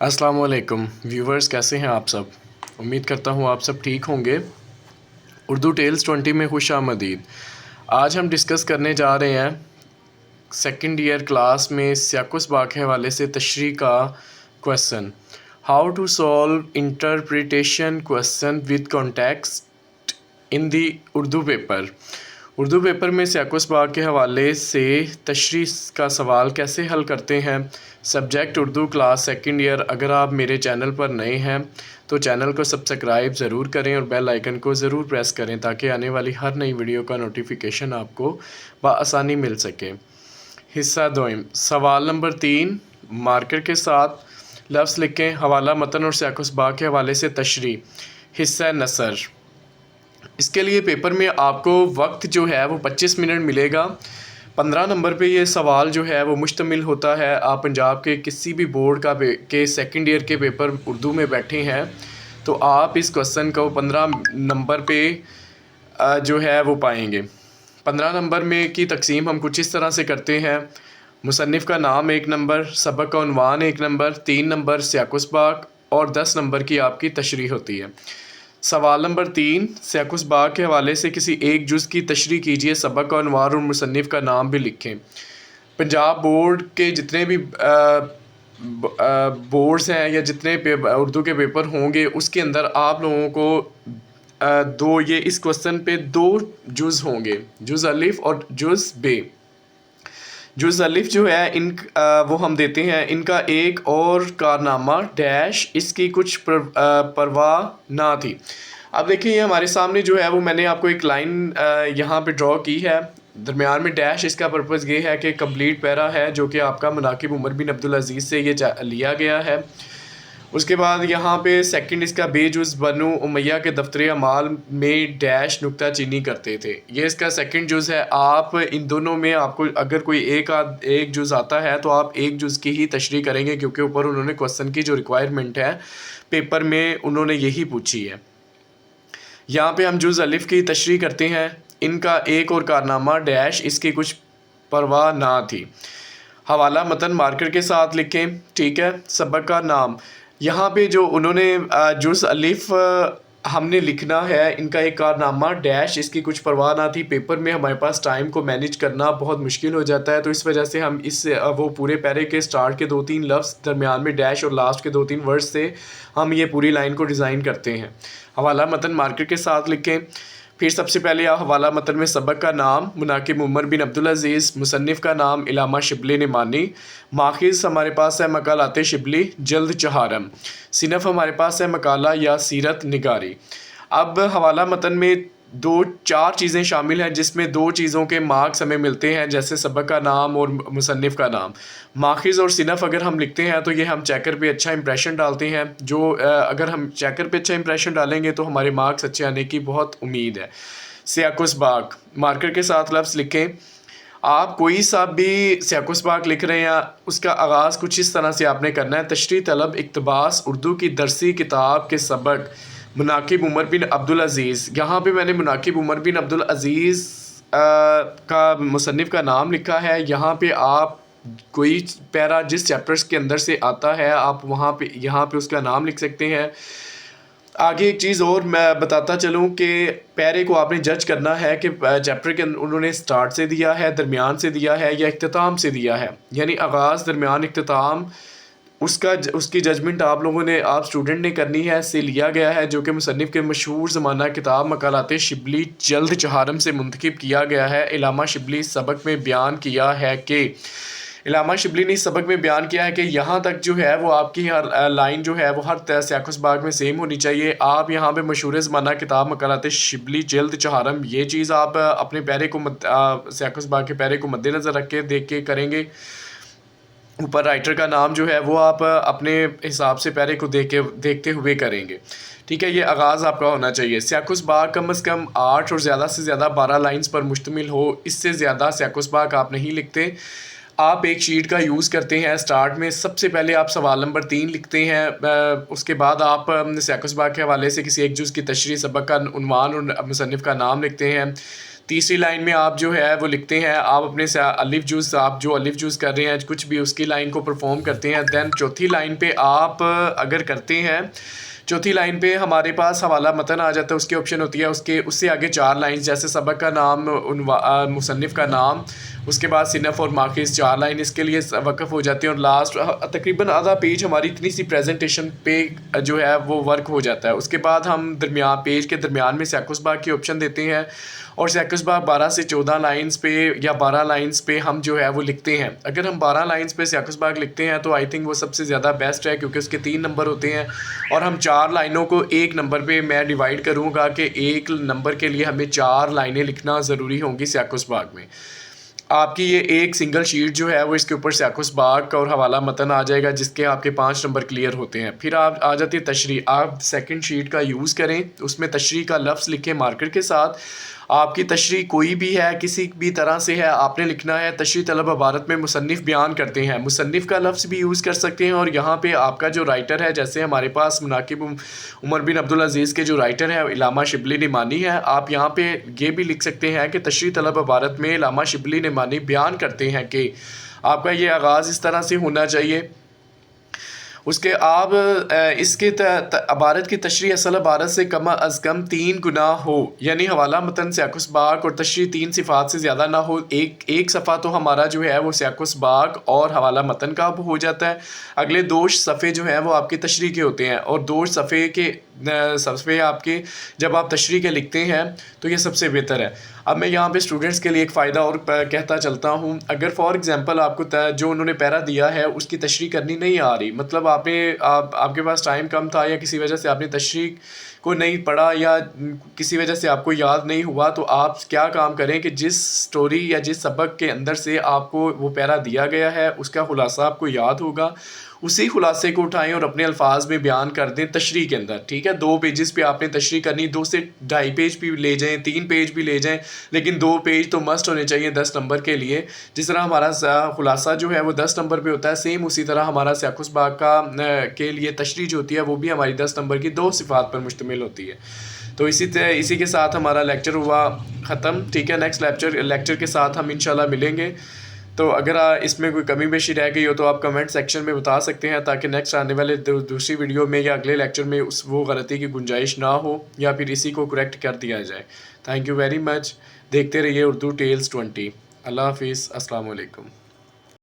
अस्सलाम वालेकुम व्यूवर्स, कैसे हैं आप सब। उम्मीद करता हूँ आप सब ठीक होंगे। उर्दू टेल्स 20 में खुश आमदीद। आज हम डिस्कस करने जा रहे हैं सेकंड ईयर क्लास में सियाकुसबाग के हवाले से तशरीह का question, how to solve interpretation question with context in the Urdu paper. Urdu paper में सियाकुसबाग के हवाले से तशरीह का सवाल कैसे हल करते हैं। Subject Urdu class second year. अगर आप मेरे चैनल पर नए हैं तो चैनल को सब्सक्राइब ज़रूर करें और बेल आइकन को ज़रूर प्रेस करें ताकि आने वाली हर नई वीडियो का नोटिफिकेशन आपको बआसानी मिल सके। हिस्सा दोइम, सवाल नंबर 3, मार्कर के साथ लफ्ज़ लिखें। हवाला मतन और सियाकुसबाग के हवाले से तशरीह। हिस्सा नसर। इसके लिए पेपर में आपको वक्त जो है वो 25 मिनट मिलेगा। 15 नंबर पे ये सवाल जो है वो मुश्तमिल होता है। आप पंजाब के किसी भी बोर्ड के सेकंड ईयर के पेपर उर्दू में बैठे हैं तो आप इस क्वेश्चन को 15 नंबर पे जो है वो पाएंगे। 15 नंबर में की तकसीम हम कुछ इस तरह से करते हैं। मुसन्निफ़ का नाम 1 नंबर, सबक का उन्वान 1 नंबर, 3 नंबर सियाकुसबाग और 10 नंबर की आपकी तशरीह होती है। सवाल नंबर 3, सियाकुसबाग के हवाले से किसी एक जुज़ की तशरीह कीजिए। सबक का उन्वान और मुसन्निफ़ का नाम भी लिखें। पंजाब बोर्ड के जितने भी बोर्ड्स हैं या जितने उर्दू के पेपर होंगे उसके अंदर आप लोगों को दो ये इस क्वेश्चन पे 2 जुज़ होंगे, जुज़ अलिफ और जुज़ बे। जुज़ अलिफ जो है वो हम देते हैं, इनका एक और कारनामा डैश, इसकी कुछ परवाह ना थी। अब देखिए ये हमारे सामने जो है वो मैंने आपको एक लाइन यहाँ पे ड्रॉ की है, दरमियान में डैश। इसका पर्पज़ ये है कि कंप्लीट पैरा है जो कि आपका मुनाकिब उमर बिन अब्दुल अज़ीज़ से ये लिया गया है। उसके बाद यहाँ पे सेकंड इसका बेजुज़ बनु उमैया के दफ्तर अमाल में डैश नुक्ता चीनी करते थे। ये इसका सेकंड जुज़ है। आप इन दोनों में आपको अगर कोई एक जुज़ आता है तो आप एक जुज़ की ही तशरीह करेंगे क्योंकि ऊपर उन्होंने क्वेश्चन की जो रिक्वायरमेंट है पेपर में उन्होंने यही पूछी है। यहाँ पे हम जुज़ अलिफ की तशरीह करते हैं। इनका एक और कारनामा डैश, इसकी कुछ परवाह ना थी। हवाला मतन मार्कर के साथ लिखें, ठीक है। सबक का नाम यहाँ पे जो उन्होंने जुज़ अलिफ हमने लिखना है, इनका एक कारनामा डैश, इसकी कुछ परवाह ना थी। पेपर में हमारे पास टाइम को मैनेज करना बहुत मुश्किल हो जाता है तो इस वजह से हम इस वो पूरे पैरे के स्टार्ट के 2-3 लफ्ज़, दरमियान में डैश और लास्ट के 2-3 वर्ड्स से हम ये पूरी लाइन को डिज़ाइन करते हैं। हवाला मतन मार्कर के साथ लिखें। फिर सबसे पहले आप हवाला मतन में सबक का नाम मुनाकिब उमर बिन अब्दुल अज़ीज़, मुसन्निफ़ का नाम इलामा शिबली निमानी, माखिज़ हमारे पास है मकालाते शिबली जल्द चहारम, सिनफ़ हमारे पास है मकाला या सीरत निगारी। अब हवाला मतन में 2-4 चीज़ें शामिल हैं जिसमें 2 चीज़ों के मार्क्स हमें मिलते हैं, जैसे सबक का नाम और मुसन्निफ़ का नाम। माखिज़ और सिनफ़ अगर हम लिखते हैं तो ये हम चेकर पे अच्छा इंप्रेशन डालते हैं। जो अगर हम चेकर पे अच्छा इंप्रेशन डालेंगे तो हमारे मार्क्स अच्छे आने की बहुत उम्मीद है। सियाकुसबाग मार्कर के साथ लफ्ज़ लिखें। आप कोई सा भी सियाकुसबाग लिख रहे हैं उसका आगाज़ कुछ इस तरह से आपने करना है। तशरीह तलब इक़्तिबास उर्दू की दरसी किताब के सबक मुनाकिब उमर बिन अब्दुल अज़ीज़। यहाँ पे मैंने मुनाकिब उमर बिन अब्दुल अज़ीज़ का मुसन्निफ़ का नाम लिखा है। यहाँ पे आप कोई पैरा जिस चैप्टर्स के अंदर से आता है आप वहाँ पे यहाँ पे उसका नाम लिख सकते हैं। आगे एक चीज़ और मैं बताता चलूँ कि पैरे को आपने जज करना है कि चैप्टर के उन्होंने स्टार्ट से दिया है, दरमियान से दिया है या इख्तिताम से दिया है, यानी आगाज़, दरमियान, इख्तिताम, उसकी जजमेंट आप लोगों ने, आप स्टूडेंट ने करनी है। से लिया गया है जो कि मुसन्निफ़ के मशहूर ज़माना किताब मकालाते शिबली जल्द चहारम से मुंतखब किया गया है। इलामा शिबली सबक में बयान किया है कि इलामा शिबली ने सबक में बयान किया है कि यहाँ तक जो है वो आपकी हर लाइन जो है वो हर सियाकुसबाग में सेम होनी चाहिए। आप यहाँ पे मशहूर ज़माना किताब मकालाते शिबली जल्द चहारम, ये चीज़ आप अपने पैरे को सियाकुसबाग के पैरे को मद्देनज़र रख के देख के करेंगे। ऊपर राइटर का नाम जो है वो आप अपने हिसाब से पैरे को देखते हुए करेंगे, ठीक है। ये आगाज़ आपका होना चाहिए। सियाकुसबाग कम से कम 8 और ज़्यादा से ज़्यादा 12 लाइंस पर मुश्तमिल हो, इससे ज़्यादा सियाकुसबाग आप नहीं लिखते। आप एक शीट का यूज़ करते हैं। स्टार्ट में सबसे पहले आप सवाल नंबर 3 लिखते हैं, उसके बाद आप सियाकुसबाग के हवाले से किसी एक जुज़ की तशरीह, सबक का उन्वान और मुसन्निफ़ का नाम लिखते हैं। تیسری لائن میں آپ جو ہے وہ لکھتے ہیں، آپ اپنے سے الف جز، آپ جو الف جز کر رہے ہیں کچھ بھی اس کی لائن کو پرفارم کرتے ہیں. دین چوتھی لائن پہ آپ اگر کرتے ہیں، چوتھی لائن پہ ہمارے پاس حوالہ متن آ جاتا ہے، اس کی آپشن ہوتی ہے اس سے آگے 4 لائنز، جیسے سبق کا نام، مصنف کا نام، اس کے بعد صنف اور ماخذ، 4 لائن اس کے لیے وقف ہو جاتے ہیں. اور لاسٹ تقریباً آدھا پیج ہماری اتنی سی پریزنٹیشن پہ جو ہے وہ ورک ہو جاتا ہے. اس کے بعد ہم پیج کے درمیان میں سیاق و سباق کی آپشن دیتے ہیں، اور سیاق و سباق 12 سے 14 لائنز پہ یا 12 لائنز پہ ہم جو ہے وہ لکھتے ہیں. اگر ہم 12 لائنز پہ سیاق و سباق لکھتے ہیں تو آئی تھنک وہ سب سے زیادہ بیسٹ ہے، کیونکہ اس کے 3 نمبر ہوتے ہیں، اور ہم 4 لائنوں کو ایک نمبر پہ میں ڈیوائڈ کروں گا کہ ایک نمبر کے لیے ہمیں 4 لائنیں لکھنا ضروری ہوں گی سیاق و سباق میں. آپ کی یہ ایک سنگل شیٹ جو ہے وہ اس کے اوپر سیاق و سباق اور حوالہ متن آ جائے گا، جس کے آپ کے 5 نمبر کلیئر ہوتے ہیں. پھر آپ آ جاتی ہے تشریح. آپ سیکنڈ شیٹ کا یوز کریں، اس میں تشریح کا لفظ لکھیں مارکر کے ساتھ. آپ کی تشریح کوئی بھی ہے، کسی بھی طرح سے ہے، آپ نے لکھنا ہے تشریح طلب عبارت میں مصنف بیان کرتے ہیں. مصنف کا لفظ بھی یوز کر سکتے ہیں، اور یہاں پہ آپ کا جو رائٹر ہے، جیسے ہمارے پاس مناقب عمر بن عبدالعزیز کے جو رائٹر ہیں علامہ شبلی نعمانی ہے، آپ یہاں پہ یہ بھی لکھ سکتے ہیں کہ تشریح طلب عبارت میں علامہ شبلی نعمانی بیان کرتے ہیں کہ آپ کا یہ آغاز اس طرح سے ہونا چاہیے. اس کے آپ اس کے عبارت کی تشریح اصل عبارت سے کم از کم 3 گنا ہو، یعنی حوالہ متن سیاق و سباق اور تشریح 3 صفحات سے زیادہ نہ ہو. ایک صفحہ تو ہمارا جو ہے وہ سیاق و سباق اور حوالہ متن کا ہو جاتا ہے. اگلے 2 صفحے جو ہیں وہ آپ کی تشریح کے ہوتے ہیں، اور 2 صفحے آپ کے جب آپ تشریح کے لکھتے ہیں تو یہ سب سے بہتر ہے. اب میں یہاں پہ اسٹوڈنٹس کے لیے ایک فائدہ اور کہتا چلتا ہوں. اگر فار ایگزامپل آپ کو جو انہوں نے پیرا دیا ہے اس کی تشریح کرنی نہیں آ رہی، مطلب آپ کے پاس ٹائم کم تھا، یا کسی وجہ سے آپ نے تشریح کو نہیں پڑھا، یا کسی وجہ سے آپ کو یاد نہیں ہوا، تو آپ کیا کام کریں کہ جس سٹوری یا جس سبق کے اندر سے آپ کو وہ پیرا دیا گیا ہے اس کا خلاصہ آپ کو یاد ہوگا، اسی خلاصے کو اٹھائیں اور اپنے الفاظ میں بیان کر دیں تشریح کے اندر. ٹھیک ہے، 2 پیجز پہ آپ نے تشریح کرنی، 2 سے 2.5 پیج بھی لے جائیں، 3 پیج بھی لے جائیں، لیکن 2 پیج تو مسٹ ہونے چاہیے 10 نمبر کے لیے. جس طرح ہمارا خلاصہ جو ہے وہ 10 نمبر پہ ہوتا ہے، سیم اسی طرح ہمارا سیاق و سباق کے لیے تشریح جو ہوتی ہے وہ بھی ہماری 10 نمبر کی 2 صفات پر مشتمل ہوتی ہے. تو اسی کے ساتھ ہمارا لیکچر ہوا ختم. ٹھیک ہے، نیکسٹ لیکچر کے ساتھ ہم انشاءاللہ ملیں گے. تو اگر اس میں کوئی کمی بیشی رہ گئی ہو تو آپ کمنٹ سیکشن میں بتا سکتے ہیں، تاکہ نیکسٹ آنے والے دوسری ویڈیو میں یا اگلے لیکچر میں وہ غلطی کی گنجائش نہ ہو، یا پھر اسی کو کریکٹ کر دیا جائے. Thank you very much. دیکھتے رہیے اردو ٹیلز 20. اللہ حافظ. السلام علیکم.